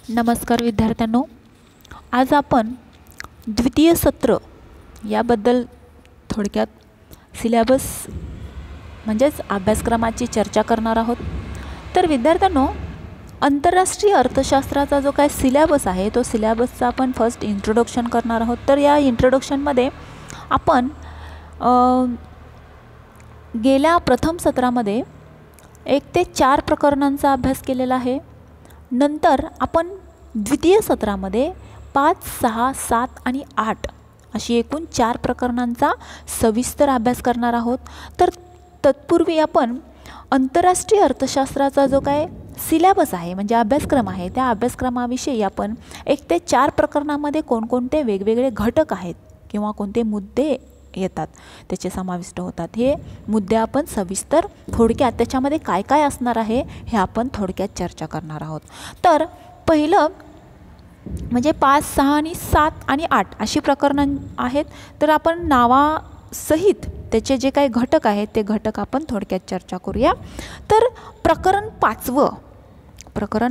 नमस्कार विद्यार्थ्यांनो, आज आपण द्वितीय सत्र याबद्दल थोडक्यात सिलेबस म्हणजेच अभ्यासक्रमाची चर्चा करणार आहोत। तर विद्यार्थ्यांनो, आंतरराष्ट्रीय अर्थशास्त्राचा जो काय सिलेबस आहे तो सिलेबसचा आपण फर्स्ट इंट्रोडक्शन करणार आहोत। तर या इंट्रोडक्शनमध्ये आपण गेल्या प्रथम सत्रामध्ये 1 ते 4 प्रकरणांचा अभ्यास केलेला आहे। नंतर आपण द्वितीय सत्रामध्ये 5, 6, 7 आणि 8 अशी एकूण 4 प्रकरणांचा सविस्तर अभ्यास करणार आहोत। तर तत्पूर्वी आपण आंतरराष्ट्रीय अर्थशास्त्राचा जो काय सिलेबस आहे म्हणजे अभ्यासक्रम आहे त्या अभ्यासक्रमाविषयी आपण 1 ते 4 प्रकरणामध्ये कोणकोणते वेगवेगळे घटक आहेत किंवा कोणते मुद्दे येतात त्याचे समाविष्ट होतात हे मुद्दे आपण सविस्तर थोडक्यात त्याच्यामध्ये काय काय असणार आहे हे आपण थोडक्यात चर्चा करणार आहोत। तर पहिलं म्हणजे 5, 6 आणि 7 आणि 8 अशी प्रकरणं आहेत। तर आपण नावासहित त्याचे जे काही घटक आहेत ते घटक आपण थोडक्यात चर्चा करूया। तर प्रकरण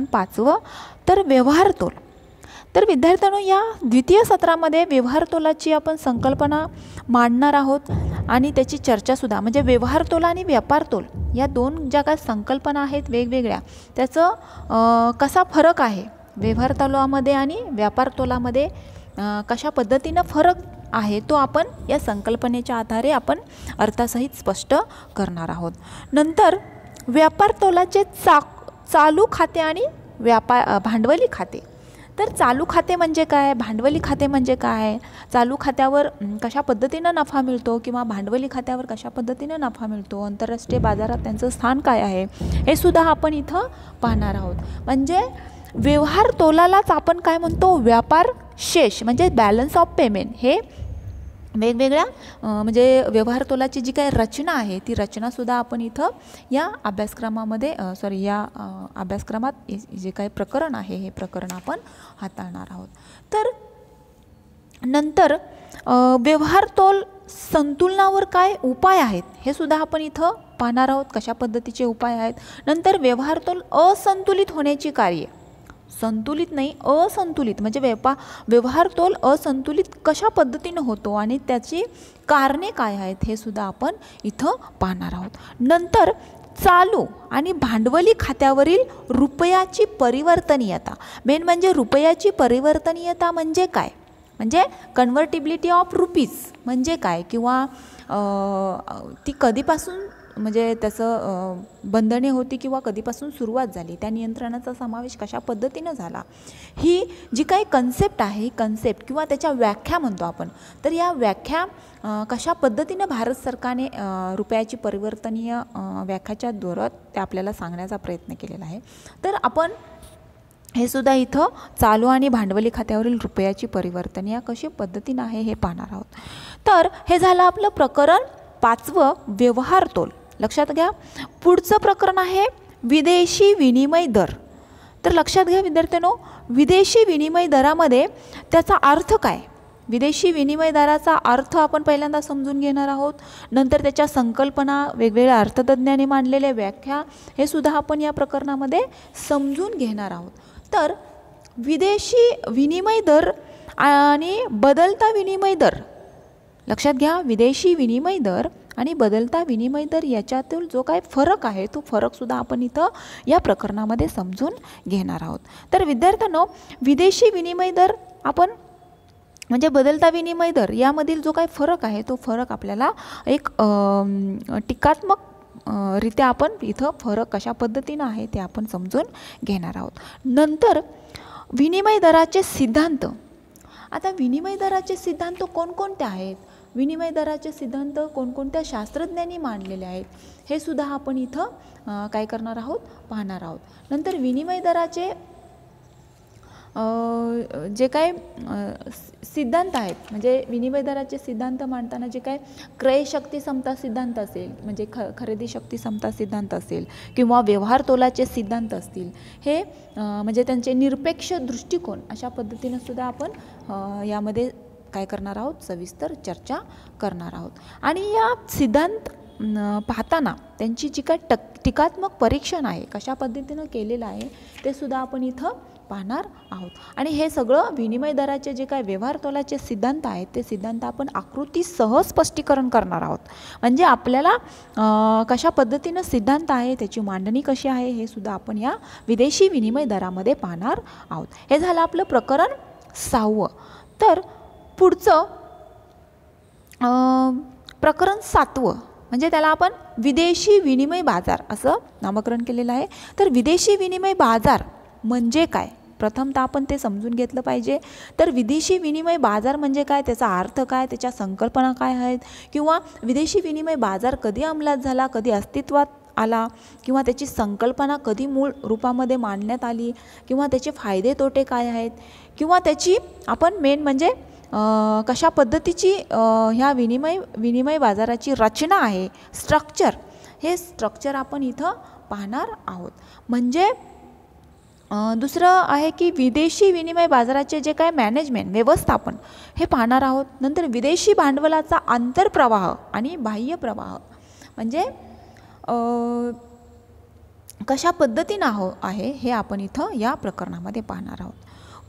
5 तर व्यवहार तोल। तर विद्यार्थ्यांनो, या द्वितीय सत्रामध्ये व्यवहार तोलाची आपण संकल्पना मांडणार आहोत आणि त्याची चर्चासुद्धा म्हणजे व्यवहार तोल आणि व्यापार तोल या दोन ज्या काही संकल्पना आहेत वेगवेगळ्या त्याचं कसा फरक आहे व्यवहार तोलामध्ये आणि व्यापार तोलामध्ये कशा पद्धतीनं फरक आहे तो आपण या संकल्पनेच्या आधारे आपण अर्थासहित स्पष्ट करणार आहोत। नंतर व्यापार तोलाचे चालू खाते आणि भांडवली खाते। तर चालू खाते म्हणजे काय, भांडवली खाते म्हणजे काय, चालू खात्यावर कशा पद्धतीनं नफा मिळतो किंवा भांडवली खात्यावर कशा पद्धतीनं नफा मिळतो, आंतरराष्ट्रीय बाजारात त्यांचं स्थान काय आहे हे सुद्धा आपण इथं पाहणार आहोत। म्हणजे व्यवहार तोलालाच आपण काय म्हणतो, व्यापार शेष म्हणजे बॅलन्स ऑफ पेमेंट हे वेगवेगळ्या म्हणजे व्यवहार तोलाची जी काही रचना आहे ती रचनासुद्धा आपण इथं या अभ्यासक्रमामध्ये या अभ्यासक्रमात जे काही प्रकरण आहे हे प्रकरण आपण हाताळणार आहोत। तर नंतर व्यवहार तोल संतुलनावर काय उपाय आहेत हे सुद्धा आपण इथं पाहणार आहोत, कशा पद्धतीचे उपाय आहेत। नंतर व्यवहार तोल असंतुलित होण्याची कार्ये, संतुलित नाही असंतुलित म्हणजे व्यवहार तोल असंतुलित कशा पद्धतीनं होतो आणि त्याची कारणे काय आहेत हे सुद्धा आपण इथं पाहणार आहोत। नंतर चालू आणि भांडवली खात्यावरील रुपयाची परिवर्तनीयता, मेन म्हणजे रुपयाची परिवर्तनीयता म्हणजे काय, म्हणजे कन्व्हर्टिबिलिटी ऑफ रुपीज म्हणजे काय किंवा ती कधीपासून म्हणजे त्याचं बंधने होती किंवा कधीपासून सुरुवात झाली, त्या नियंत्रणाचा समावेश कशा पद्धतीनं झाला, ही जी काही कन्सेप्ट आहे ही कन्सेप्ट किंवा त्याच्या व्याख्या म्हणतो आपण। तर या व्याख्या कशा पद्धतीनं भारत सरकारने रुपयाची परिवर्तनीय व्याख्याच्या दौरात ते आपल्याला सांगण्याचा प्रयत्न केलेला आहे। तर आपण हे सुद्धा इथं चालू आणि भांडवली खात्यावरील रुपयाची परिवर्तनीय कशी पद्धतीनं आहे हे पाहणार आहोत। तर हे झालं आपलं प्रकरण 5 व्यवहार तोल। लक्षात घ्या, पुढचं प्रकरण आहे विदेशी विनिमय दर। तर लक्षात घ्या विद्यार्थ्यांनो, विदेशी विनिमय दरामध्ये त्याचा अर्थ काय, विदेशी विनिमय दराचा अर्थ आपण पहिल्यांदा समजून घेणार आहोत। नंतर त्याच्या संकल्पना, वेगवेगळ्या अर्थतज्ञांनी मांडलेल्या व्याख्या हे सुद्धा आपण या प्रकरणामध्ये समजून घेणार आहोत। तर विदेशी विनिमय दर आणि बदलता विनिमय दर, लक्षात घ्या, विदेशी विनिमय दर आणि बदलता विनिमय दर याच्यातील जो काय फरक आहे तो फरकसुद्धा आपण इथं या प्रकरणामध्ये समजून घेणार आहोत। तर विद्यार्थ्यांनो, विदेशी विनिमय दर आपण म्हणजे बदलता विनिमय दर यामधील जो काही फरक आहे तो फरक आपल्याला एक टीकात्मक रित्या आपण इथं फरक कशा पद्धतीनं आहे ते आपण समजून घेणार आहोत। नंतर विनिमय दराचे सिद्धांत। आता विनिमय दराचे सिद्धांत कोणकोणते आहेत, विनिमय दराचे सिद्धांत कोणकोणत्या शास्त्रज्ञांनी मांडलेले आहेत हे सुद्धा आपण इथं काय करणार आहोत, पाहणार आहोत। नंतर विनिमय दराचे जे काय सिद्धांत आहेत म्हणजे विनिमय दराचे सिद्धांत मांडताना जे काय क्रयशक्ती समता सिद्धांत असेल म्हणजे खरेदी शक्ती समता सिद्धांत असेल किंवा व्यवहार तोलाचे सिद्धांत असतील हे म्हणजे त्यांचे निरपेक्ष दृष्टिकोन अशा पद्धतीनं सुद्धा आपण यामध्ये काय करणार आहोत, सविस्तर चर्चा करणार आहोत। आणि या सिद्धांत पाहताना त्यांची जी काय टीकात्मक परीक्षण आहे कशा पद्धतीनं केलेलं आहे ते सुद्धा आपण इथं पाहणार आहोत. आणि हे सगळं विनिमय दराचे जे काय व्यवहार तोलाचे सिद्धांत आहेत ते सिद्धांत आपण आकृतीसह स्पष्टीकरण करणार आहोत. म्हणजे आपल्याला कशा पद्धतीनं सिद्धांत आहे त्याची मांडणी कशी आहे हे सुद्धा आपण या विदेशी विनिमय दरामध्ये पाहणार आहोत. हे झालं आपलं प्रकरण 6. तर पुढचं प्रकरण 7 म्हणजे त्याला आपण विदेशी विनिमय बाजार असं नामकरण केलेलं आहे. तर विदेशी विनिमय बाजार म्हणजे काय प्रथमतः आपण ते समजून घेतलं पाहिजे. तर विदेशी विनिमय बाजार म्हणजे काय, त्याचा अर्थ काय, त्याच्या संकल्पना काय आहेत, किंवा विदेशी विनिमय बाजार कधी अंमलात झाला, कधी अस्तित्वात आला, किंवा त्याची संकल्पना कधी मूळ रूपामध्ये मांडण्यात आली, किंवा त्याचे फायदे तोटे काय आहेत, किंवा त्याची आपण मेन म्हणजे कशा पद्धतीची ह्या विनिमय बाजाराची रचना आहे, स्ट्रक्चर, हे स्ट्रक्चर आपण इथं पाहणार आहोत. म्हणजे दुसरं आहे की विदेशी विनिमय बाजाराचे जे काय मॅनेजमेंट व्यवस्थापन हे पाहणार आहोत. नंतर विदेशी भांडवलाचा आंतरप्रवाह आणि बाह्य प्रवाह म्हणजे कशा पद्धतीनं आहे हे आपण इथं या प्रकरणामध्ये पाहणार आहोत.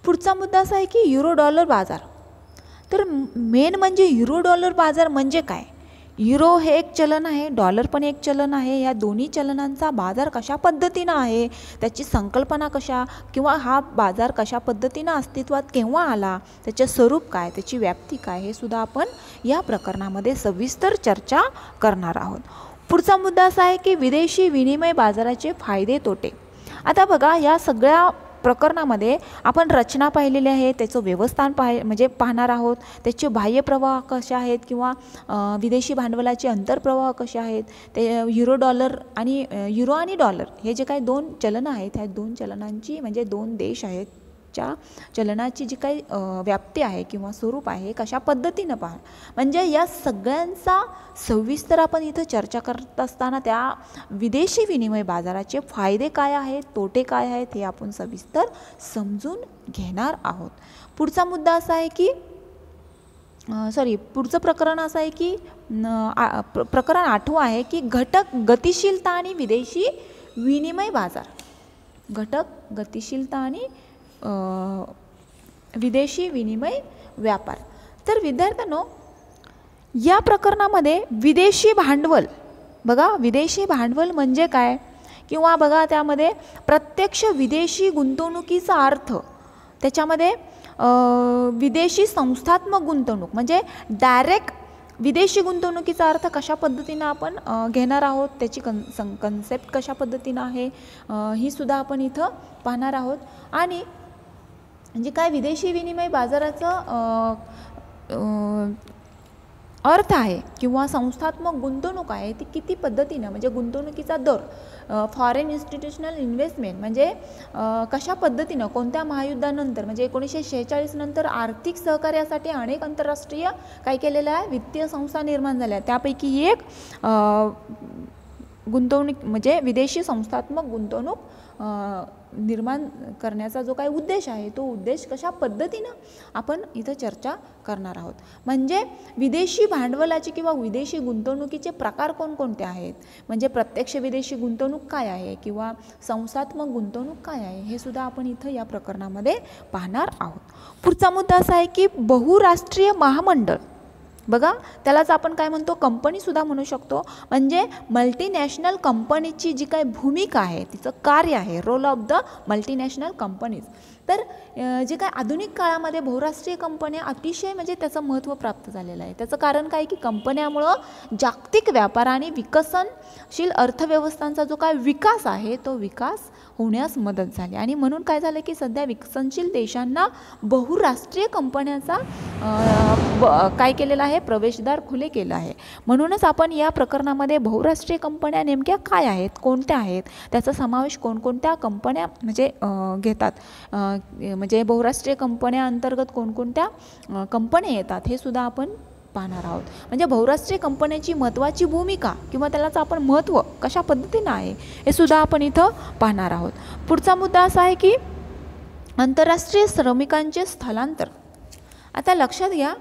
पुढचा मुद्दा असा आहे की युरो डॉलर बाजार. तर मेन म्हणजे युरो डॉलर बाजार म्हणजे काय. युरो हे एक चलन आहे, डॉलर पण एक चलन आहे. या दोन्ही चलनांचा बाजार कशा पद्धतीनं आहे, त्याची संकल्पना कशा, किंवा हा बाजार कशा पद्धतीनं अस्तित्वात केव्हा आला, त्याचे स्वरूप काय, त्याची व्याप्ती काय, हे सुद्धा आपण या प्रकरणामध्ये सविस्तर चर्चा करणार आहोत. पुढचा मुद्दा असा आहे की विदेशी विनिमय बाजाराचे फायदे तोटे. आता बघा या सगळ्या प्रकरणामध्ये आपण रचना पाहिलेली आहे, त्याचं व्यवस्थान म्हणजे पाहणार आहोत, त्याचे बाह्य प्रवाह कसे आहेत, किंवा विदेशी भांडवलाचे अंतरप्रवाह कसे आहेत, ते युरो आणि डॉलर हे जे काही दोन चलनं आहेत ह्या दोन चलनांची म्हणजे दोन देश आहेत च्या चलनाची जी काही व्याप्ती आहे किंवा स्वरूप आहे कशा पद्धतीनं पहा. म्हणजे या सगळ्यांचा सविस्तर आपण इथं चर्चा करत असताना त्या विदेशी विनिमय बाजाराचे फायदे काय आहेत, तोटे काय आहेत हे आपण सविस्तर समजून घेणार आहोत. पुढचा मुद्दा असा आहे की पुढचं प्रकरण असं आहे की प्रकरण 8 आहे की घटक गतिशीलता आणि विदेशी विनिमय बाजार. घटक गतिशीलता आणि विदेशी विनिमय व्यापार. तर विद्यार्थ्यांनो या प्रकरणामध्ये विदेशी भांडवल, बघा विदेशी भांडवल म्हणजे काय, किंवा बघा त्यामध्ये प्रत्यक्ष विदेशी गुंतवणुकीचा अर्थ, त्याच्यामध्ये विदेशी संस्थात्मक गुंतवणूक म्हणजे डायरेक्ट विदेशी गुंतवणुकीचा अर्थ कशा पद्धतीनं आपण घेणार आहोत, त्याची कन्सेप्ट कशा पद्धतीनं आहे ही सुद्धा आपण इथं पाहणार आहोत. आणि म्हणजे काय विदेशी विनिमय बाजाराचं अर्थ आहे किंवा संस्थात्मक गुंतवणूक आहे ती किती पद्धतीनं म्हणजे गुंतवणुकीचा दर, फॉरेन इन्स्टिट्यूशनल इन्व्हेस्टमेंट म्हणजे कशा पद्धतीनं कोणत्या महायुद्धानंतर म्हणजे 1946 नंतर आर्थिक सहकार्यासाठी अनेक आंतरराष्ट्रीय काय केलेलं आहे वित्तीय संस्था निर्माण झाल्या. त्यापैकी एक गुंतवणूक म्हणजे विदेशी संस्थात्मक गुंतवणूक निर्माण करण्याचा जो काही उद्देश आहे तो उद्देश कशा पद्धतीनं आपण इथं चर्चा करणार आहोत. म्हणजे विदेशी भांडवलाची किंवा विदेशी गुंतवणुकीचे प्रकार कोणकोणते आहेत, म्हणजे प्रत्यक्ष विदेशी गुंतवणूक काय आहे किंवा संस्थात्मक गुंतवणूक काय आहे हे सुद्धा आपण इथं या प्रकरणामध्ये पाहणार आहोत. पुढचा मुद्दा असा आहे की बहुराष्ट्रीय महामंडळ, बघा त्यालाच आपण काय म्हणतो कंपनीसुद्धा म्हणू शकतो. म्हणजे मल्टीनॅशनल कंपनीची जी काही भूमिका आहे तिचं कार्य आहे, role of the multinational companies. तर जे काय आधुनिक काळामध्ये बहुराष्ट्रीय कंपन्या अतिशय म्हणजे त्याचं महत्त्व प्राप्त झालेलं आहे. त्याचं कारण काय की कंपन्यामुळं जागतिक व्यापार आणि विकसनशील अर्थव्यवस्थांचा जो काय विकास आहे तो विकास होण्यास मदत झाली. आणि म्हणून काय झालं की सध्या विकसनशील देशांना बहुराष्ट्रीय कंपन्याचा काय केलेला आहे प्रवेशद्वार खुले केलं आहे. म्हणूनच आपण या प्रकरणामध्ये बहुराष्ट्रीय कंपन्या नेमक्या काय आहेत, कोणत्या आहेत, त्याचा समावेश कोणकोणत्या कंपन्या म्हणजे घेतात, म्हणजे बहुराष्ट्रीय कंपन्या अंतर्गत कोणकोणत्या कंपन्या येतात हे सुद्धा आपण पाहणार आहोत. म्हणजे बहुराष्ट्रीय कंपन्यांची महत्त्वाची भूमिका किंवा त्यालाच आपण महत्त्व कशा पद्धतीनं आहे हे सुद्धा आपण इथं पाहणार आहोत. पुढचा मुद्दा असा आहे की आंतरराष्ट्रीय श्रमिकांचे स्थलांतर. आता लक्षात घ्या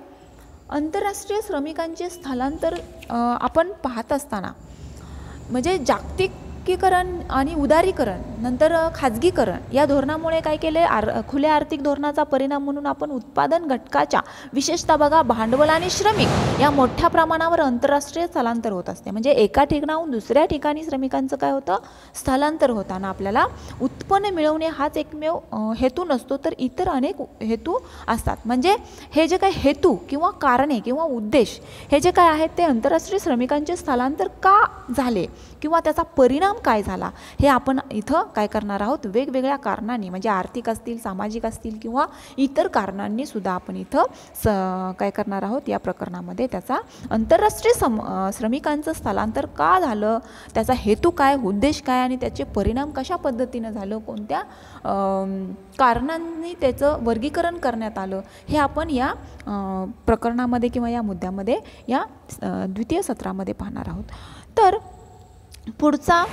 आंतरराष्ट्रीय श्रमिकांचे स्थलांतर आपण पाहत असताना म्हणजे जागतिकीकरण आणि उदारीकरण नंतर खाजगीकरण या धोरणामुळे काय केले, खुल्या आर्थिक धोरणाचा परिणाम म्हणून आपण उत्पादन घटकाच्या विशेषतः बघा भांडवल आणि श्रमिक या मोठ्या प्रमाणावर आंतरराष्ट्रीय स्थलांतर होत असते. म्हणजे एका ठिकाणाहून दुसऱ्या ठिकाणी श्रमिकांचं काय होतं, स्थलांतर होताना आपल्याला उत्पन्न मिळवणे हाच एकमेव हेतू नसतो, तर इतर अनेक हेतू असतात. म्हणजे हे जे काही हेतू किंवा कारणे किंवा उद्देश हे जे काय आहेत ते आंतरराष्ट्रीय श्रमिकांचे स्थलांतर का झाले किंवा त्याचा परिणाम काय झाला हे आपण इथं काय करणार आहोत, वेगवेगळ्या कारणांनी म्हणजे आर्थिक असतील, सामाजिक असतील किंवा इतर कारणांनी सुद्धा आपण इथं काय करणार आहोत, या प्रकरणामध्ये त्याचा आंतरराष्ट्रीय श्रमिकांचं स्थलांतर का झालं, त्याचा हेतू काय, उद्देश काय आणि त्याचे परिणाम कशा पद्धतीनं झालं, कोणत्या कारणांनी त्याचं वर्गीकरण करण्यात आलं हे आपण या प्रकरणामध्ये किंवा या मुद्द्यामध्ये या द्वितीय सत्रामध्ये पाहणार आहोत. तर पुढचा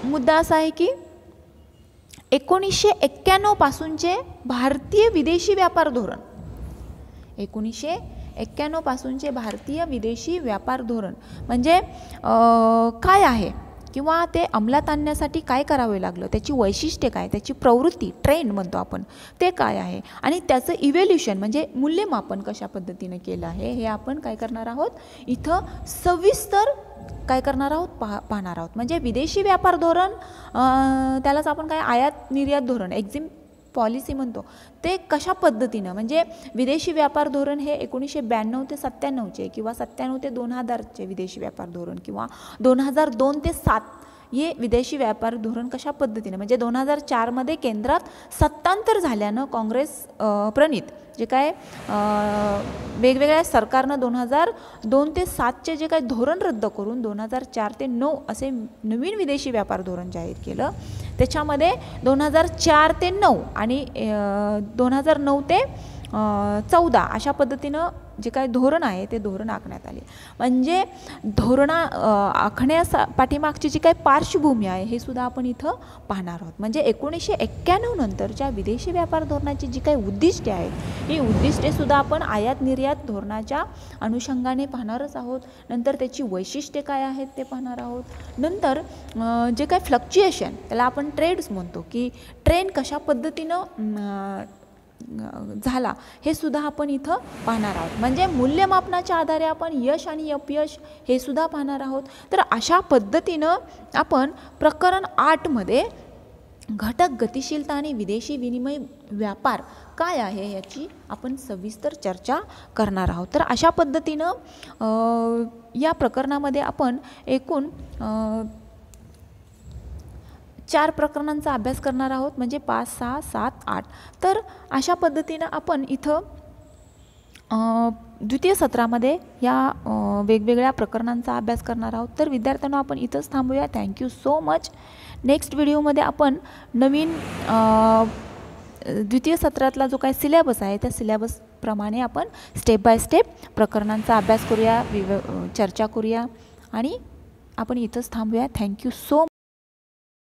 मुद्दा असा आहे की 1991 पासूनचे भारतीय विदेशी व्यापार धोरण, 1991 पासूनचे भारतीय विदेशी व्यापार धोरण म्हणजे काय आहे किंवा ते अंमलात आणण्यासाठी काय करावे लागलं, त्याची वैशिष्ट्ये काय, त्याची प्रवृत्ती ट्रेंड म्हणतो आपण ते काय आहे आणि त्याचं इव्हॅल्युशन म्हणजे मूल्यमापन कशा पद्धतीने केलं आहे हे आपण काय करणार आहोत, इथं सविस्तर काय करणार आहोत, पाहणार आहोत. म्हणजे विदेशी व्यापार धोरण त्यालाच आपण काय आयात निर्यात धोरण एक्झिम पॉलिसी म्हणतो, ते कशा पद्धतीनं म्हणजे विदेशी व्यापार धोरण हे 1992 ते 97चे किंवा 97 ते 2000चे विदेशी व्यापार धोरण किंवा 2002 ते 7 हे विदेशी व्यापार धोरण कशा पद्धतीने म्हणजे 2004मध्ये केंद्रात सत्तांतर झाल्यानं काँग्रेस प्रणित जे काय वेगवेगळ्या सरकारनं 2002 ते 7चे जे काय धोरण रद्द करून 2004 ते 9 असे नवीन विदेशी व्यापार धोरण जाहीर केलं. त्याच्यामध्ये 2004 ते 9 आणि 2009 ते 14 अशा पद्धतीनं जे काय धोरण आहे ते धोरण आखण्यात आले. म्हणजे आखण्यास पाठीमागची जी काय पार्श्वभूमी आहे हे सुद्धा आपण इथं पाहणार आहोत. म्हणजे 1991 नंतरच्या विदेशी व्यापार धोरणाची जी काही उद्दिष्टे आहेत ही उद्दिष्टे सुद्धा आपण आयात निर्यात धोरणाच्या अनुषंगाने पाहणारच आहोत. नंतर त्याची वैशिष्ट्ये काय आहेत ते पाहणार आहोत. नंतर जे काय फ्लक्च्युएशन त्याला आपण ट्रेड्स म्हणतो की ट्रेंड कशा पद्धतीनं झाला हे सुद्धा आपण इथं पाहणार आहोत. म्हणजे मूल्यमापनाच्या आधारे आपण यश आणि अपयश हे सुद्धा पाहणार आहोत. तर अशा पद्धतीनं आपण प्रकरण 8 मध्ये घटक गतिशीलता आणि विदेशी विनिमय व्यापार काय आहे याची आपण सविस्तर चर्चा करणार आहोत. तर अशा पद्धतीनं या प्रकरणामध्ये आपण एकूण 4 प्रकरणांचा अभ्यास करणार आहोत म्हणजे 5, 6, 7, 8. तर अशा पद्धतीनं आपण इथं द्वितीय सत्रामध्ये या वेगवेगळ्या प्रकरणांचा अभ्यास करणार आहोत. तर विद्यार्थ्यांना आपण इथंच थांबूया. Thank you so much. नेक्स्ट व्हिडिओमध्ये आपण नवीन द्वितीय सत्रातला जो काही सिलेबस आहे त्या सिलेबसप्रमाणे आपण स्टेप बाय स्टेप प्रकरणांचा अभ्यास करूया, चर्चा करूया आणि आपण इथंच थांबूया. Thank you so